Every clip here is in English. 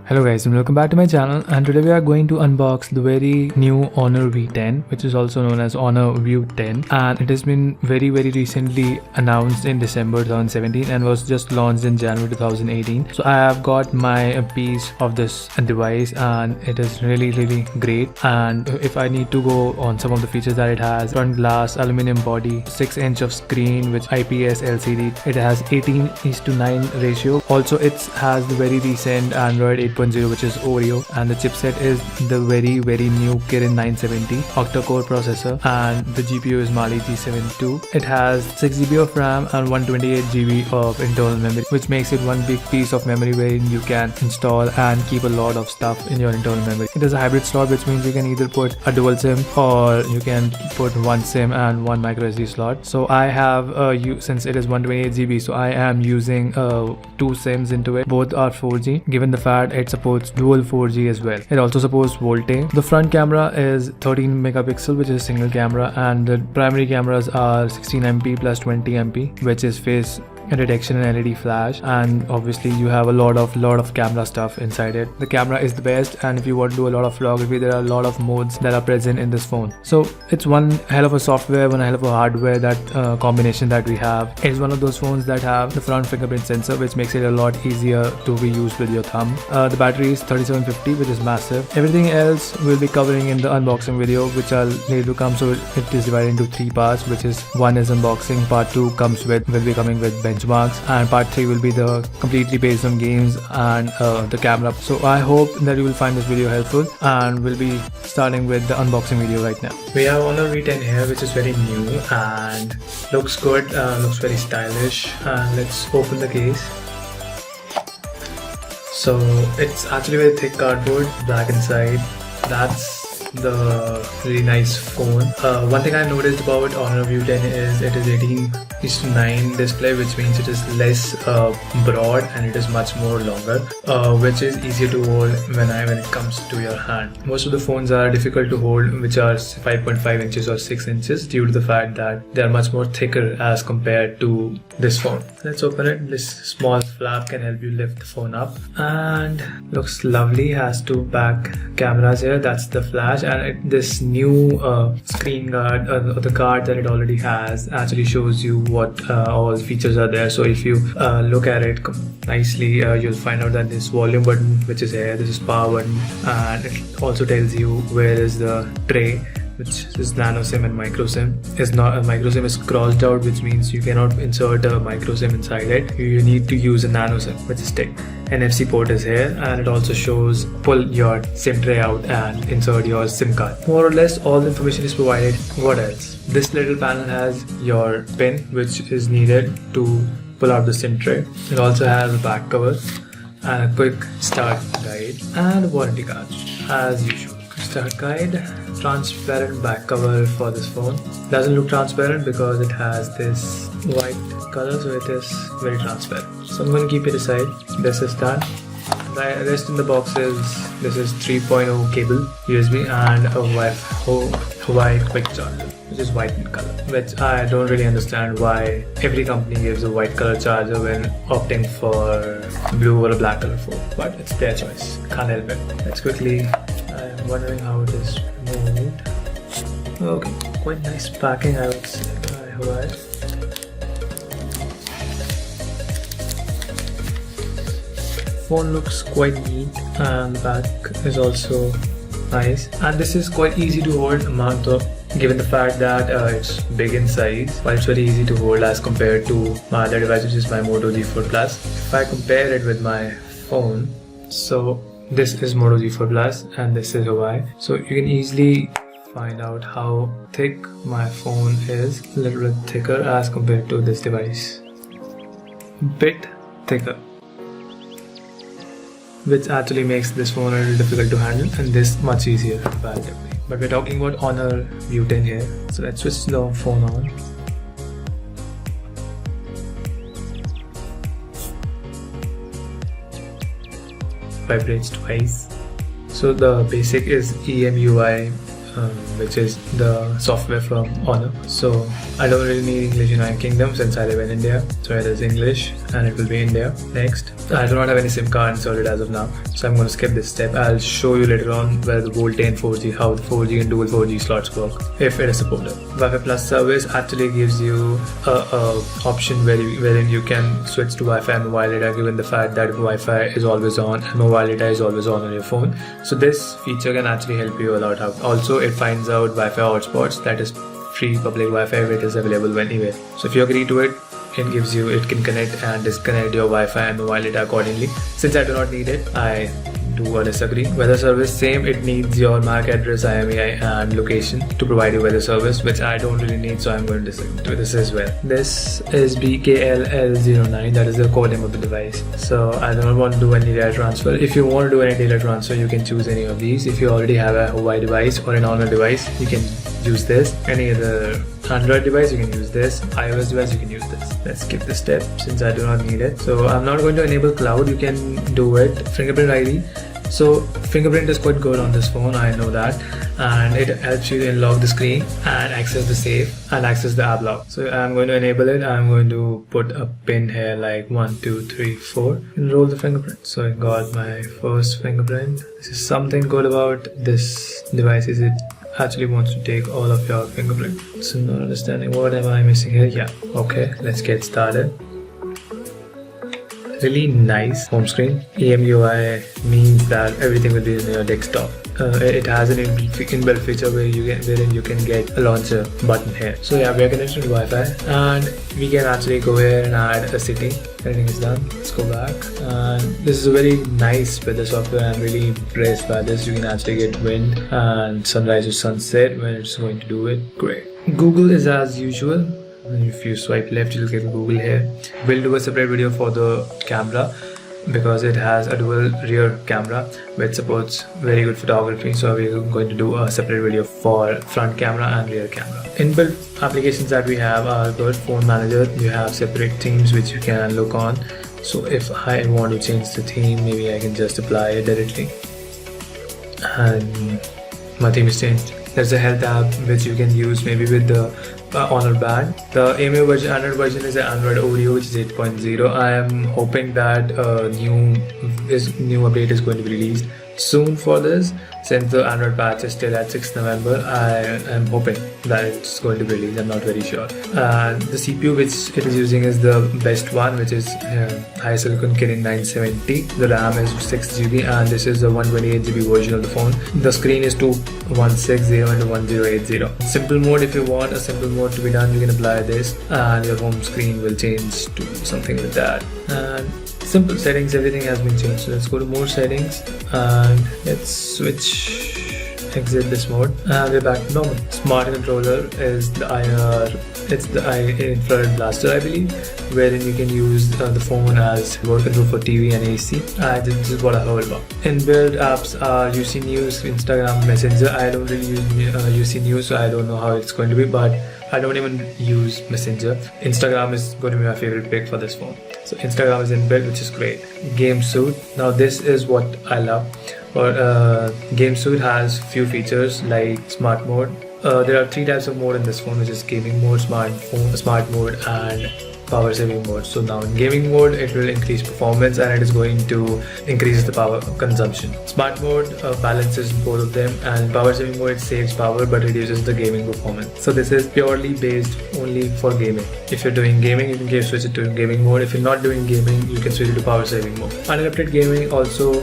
Hello guys and welcome back to my channel, and today we are going to unbox the very new Honor V10, which is also known as Honor View 10, and it has been very recently announced in December 2017 and was just launched in January 2018. So I have got my piece of this device and it is really great. And if I need to go on some of the features that it has: front glass, aluminium body, 6-inch of screen with IPS LCD, it has 18:9 ratio. Also it has the very recent Android 8.0, which is Oreo, and the chipset is the very new Kirin 970 octa-core processor, and the GPU is Mali-G72. It has 6GB of RAM and 128GB of internal memory, which makes it one big piece of memory wherein you can install and keep a lot of stuff in your internal memory. It has a hybrid slot, which means you can either put a dual SIM or you can put one SIM and one micro SD slot. So I have since it is 128GB, so I am using 2 SIMs into it. Both are 4G, given the fact it supports dual 4G as well. It also supports Volte. The front camera is 13 megapixel, which is single camera, and the primary cameras are 16MP plus 20MP, which is face detection and LED flash, and obviously you have a lot of camera stuff inside it. The camera is the best, and if you want to do a lot of photography, there are a lot of modes that are present in this phone. So it's one hell of a software, one hell of a hardware, that combination that we have. It's one of those phones that have the front fingerprint sensor, which makes it a lot easier to be used with your thumb. The battery is 3750, which is massive. Everything else we'll be covering in the unboxing video, which I'll later come. So it is divided into 3 parts, which is: one is unboxing, part 2 will be coming with benchmarks, and part 3 will be the completely based on games and the camera. So I hope that you will find this video helpful, and we'll be starting with the unboxing video right now. We have Honor V10 here, which is very new and looks good, looks very stylish. And let's open the case. So it's actually very thick cardboard, black inside. That's the really nice phone. One thing I noticed about Honor View 10 is it is 18:9 display, which means it is less broad and it is much more longer, which is easier to hold when it comes to your hand. Most of the phones are difficult to hold, which are 5.5 inches or 6 inches, due to the fact that they are much more thicker as compared to this phone. Let's open it. This small flap can help you lift the phone up, and looks lovely. Has 2 back cameras here. That's the flash, and this new screen guard, the guard that it already has, actually shows you what all features are there. So if you look at it nicely, you'll find out that this volume button, which is here, this is power button, and it also tells you where is the tray, which is nano SIM and micro SIM. A micro SIM is crossed out, which means you cannot insert a micro SIM inside it. You need to use a nano SIM, which is tick. NFC port is here, and it also shows pull your SIM tray out and insert your SIM card. More or less all the information is provided. What else? This little panel has your pin, which is needed to pull out the SIM tray. It also has a back cover and a quick start guide and a warranty card as usual. Start guide, transparent back cover for this phone. Doesn't look transparent because it has this white color, so it is very transparent. So I'm going to keep it aside. This is done. The rest in the box is, this is 3.0 cable, USB, and a white quick charger, which is white in color, which I don't really understand why every company gives a white color charger when opting for blue or a black color phone, but it's their choice. Can't help it. Let's quickly, I'm wondering how it is moved. Okay, quite nice packing, I would say. Phone looks quite neat, and the back is also nice, and this is quite easy to hold, given the fact that it's big in size, but it's very easy to hold as compared to my other device, which is my Moto G4 Plus. If I compare it with my phone, so this is Moto G4 Plus and this is Hawaii, so you can easily find out how thick my phone is. A little bit thicker as compared to this device, bit thicker, which actually makes this phone a little difficult to handle and this much easier comparatively. But we're talking about Honor View 10 here, so let's switch the phone on. Vibrates twice. So So the basic is EMUI, which is the software from Honor. So I don't really need English United Kingdom since I live in India, so it is English and it will be India. Next, I do not have any SIM card inserted as of now, so I'm going to skip this step. I'll show you later on where the VoLTE 4G, how the 4G and dual 4G slots work if it is supported. Wi-Fi Plus service actually gives you a option wherein you can switch to Wi-Fi and mobile data, given the fact that Wi-Fi is always on and mobile data is always on your phone. So this feature can actually help you a lot out. Also, it finds out Wi-Fi hotspots, that is free public Wi-Fi which is available anywhere. So if you agree to it, it can connect and disconnect your Wi-Fi and mobile data accordingly. Since I do not need it, I do disagree. Weather service, same, it needs your MAC address, IMEI and location to provide you weather service, which I don't really need, so I'm going to disagree to this as well. This is BKLL09, that is the code name of the device. So I don't want to do any data transfer. If you want to do any data transfer, you can choose any of these. If you already have a Huawei device or an Honor device, you can use this. Any other Android device, you can use this. iOS device, you can use this. Let's skip this step since I do not need it. So I'm not going to enable cloud. You can do it. Fingerprint ID. So fingerprint is quite good on this phone, I know that, and it helps you to unlock the screen and access the safe and access the app lock. So I'm going to enable it. I'm going to put a pin here like 1, 2, 3, 4 and roll the fingerprint. So I got my first fingerprint. This is something good about this device, is it actually wants to take all of your fingerprint. So not understanding what am I missing here. Yeah, okay, let's get started. Really nice home screen. EMUI means that everything will be in your desktop. It has an inbuilt feature wherein you can get a launcher button here. So yeah, we are connected to Wi-Fi and we can actually go here and add a city. Everything is done. Let's go back. And this is a very nice weather software. I'm really impressed by this. You can actually get wind and sunrise or sunset when it's going to do it. Great. Google is as usual. If you swipe left, you'll get Google here. We'll do a separate video for the camera because it has a dual rear camera which supports very good photography. So we're going to do a separate video for front camera and rear camera. Inbuilt applications that we have are good. Phone manager, you have separate themes which you can look on. So if I want to change the theme, maybe I can just apply it directly and my theme is changed. There's a health app which you can use maybe with the Honor band. The EMUI version, Android version is an Android Oreo, which is 8.0. I am hoping that new update is going to be released soon for this. Since the Android patch is still at 6th November, I am hoping that it's going to be released. I'm not very sure. The CPU which it is using is the best one, which is HiSilicon Kirin 970. The RAM is 6GB and this is the 128GB version of the phone. The screen is 2160 and 1080. Simple mode, if you want a simple mode to be done, you can apply this and your home screen will change to something like that. And simple settings, everything has been changed. So let's go to more settings and let's exit this mode and we're back to normal. Smart controller is the IR, it's the infrared blaster, I believe, wherein you can use the phone as remote control for TV and AC. This is what I heard about. Inbuilt apps are UC News, Instagram, Messenger. I don't really use UC News, so I don't know how it's going to be, but I don't even use Messenger. Instagram is going to be my favorite pick for this phone. So Instagram is inbuilt, which is great. Game Suite. Now this is what I love. But Game Suite has few features like smart mode. There are 3 types of mode in this phone, which is gaming mode, smart mode, and power saving mode. So now in gaming mode, it will increase performance and it is going to increase the power consumption. Smart mode balances both of them, and power saving mode, it saves power but reduces the gaming performance. So this is purely based only for gaming. If you're doing gaming, you can switch it to gaming mode. If you're not doing gaming, you can switch it to power saving mode. Uninterrupted gaming also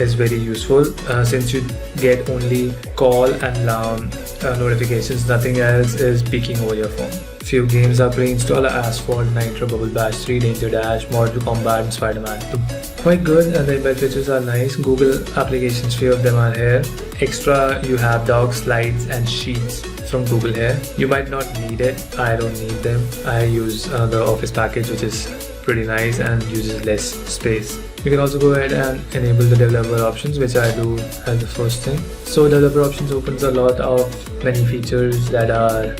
is very useful since you get only call and alarm notifications. Nothing else is peeking over your phone. Few games are pre-installed: Asphalt, Nitro, Bubble Bash 3, Danger Dash, Mortal Kombat, and Spider-Man 2. Quite good, and the inbuilt features are nice. Google applications, few of them are here. Extra, you have docs, slides, and sheets from Google here. You might not need it. I don't need them. I use the Office package, which is pretty nice and uses less space. You can also go ahead and enable the developer options, which I do as the first thing. So developer options opens a lot of many features that are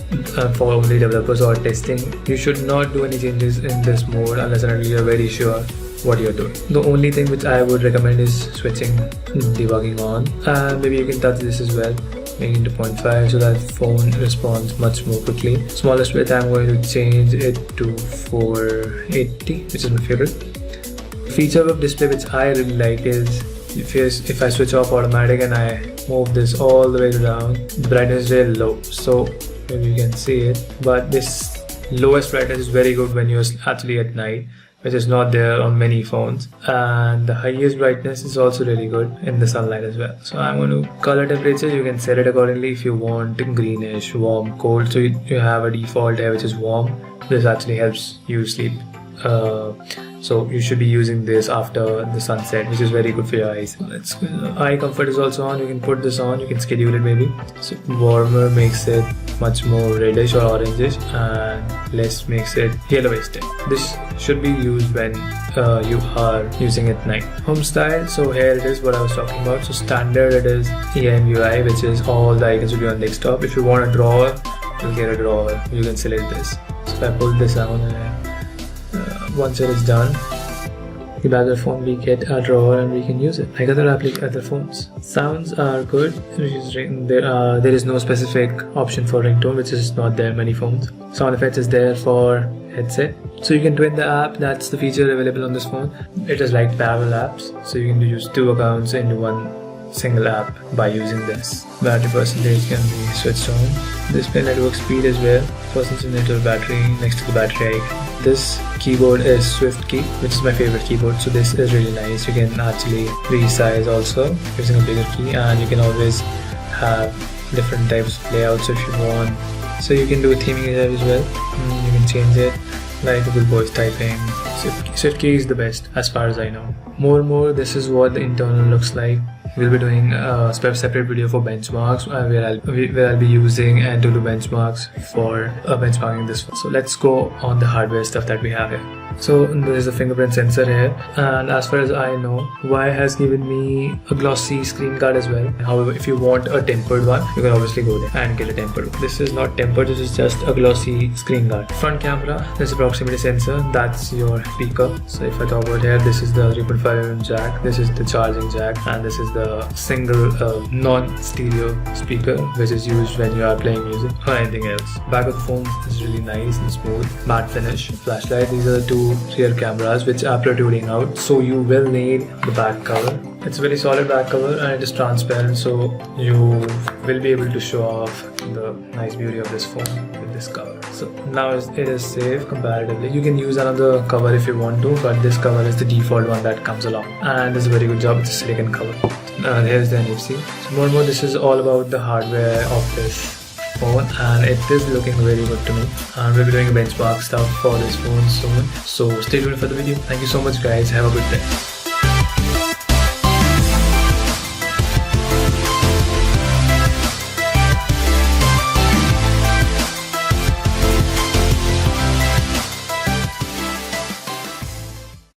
for only developers or testing. You should not do any changes in this mode unless and until you're very sure what you're doing. The only thing which I would recommend is switching debugging on, and maybe you can touch this as well, making it to 0.5 so that phone responds much more quickly. Smallest width, I'm going to change it to 480, which is my favorite. Feature of display which I really like is if I switch off automatic and I move this all the way down, the brightness is very low, so maybe you can see it, but this lowest brightness is very good when you're actually at night, which is not there on many phones, and the highest brightness is also really good in the sunlight as well. So I'm going to color temperature, you can set it accordingly if you want greenish, warm, cold. So you have a default here which is warm. This actually helps you sleep, so you should be using this after the sunset, which is very good for your eyes. Eye comfort is also on, you can put this on, you can schedule it maybe. So warmer makes it much more reddish or orangish, and less makes it yellowish. This should be used when you are using it at night. Home style, so here it is what I was talking about. So standard, it is EMUI, which is all the icons will be on desktop. If you want a drawer, you'll get a drawer, you can select this. So if I pull this out, once it is done, the other phone, we get a drawer and we can use it like other phones. Sounds are good. There is no specific option for ringtone, which is not there in many phones. Sound effects is there for headset, so you can twin the app. That's the feature available on this phone. It is like parallel apps, so you can use 2 accounts into one single app by using this. Battery percentage can be switched on. Display network speed as well. Percentage of battery next to the battery icon. This keyboard is Swift key, which is my favorite keyboard, so this is really nice. You can actually resize also using a bigger key, and you can always have different types of layouts if you want. So you can do theming here as well. You can change it like with voice typing. Swift key is the best as far as I know. More, this is what the internal looks like. We'll be doing a separate video for benchmarks where I'll be using and to do benchmarks for benchmarking this one. So let's go on the hardware stuff that we have here. So there is a fingerprint sensor here, and as far as I know, Y has given me a glossy screen guard as well. However, if you want a tempered one, you can obviously go there and get a tempered one. This is not tempered, this is just a glossy screen guard. Front camera, there's a proximity sensor, that's your speaker. So if I talk about here, this is the 3.5mm jack, this is the charging jack, and this is the single non-stereo speaker, which is used when you are playing music or anything else. Back of the phone is really nice and smooth, matte finish. Flashlight, these are the 2 rear cameras which are protruding out, so you will need the back cover. It's a very solid back cover and it is transparent, so you will be able to show off the nice beauty of this phone with this cover. So now it is safe comparatively. You can use another cover if you want to, but this cover is the default one that comes along, and does a very good job. It's a silicon cover. Here's the NFC. So more, this is all about the hardware of this phone, and it is looking very good to me, and we'll be doing benchmark stuff for this phone soon, so stay tuned for the video. Thank you so much guys, have a good day.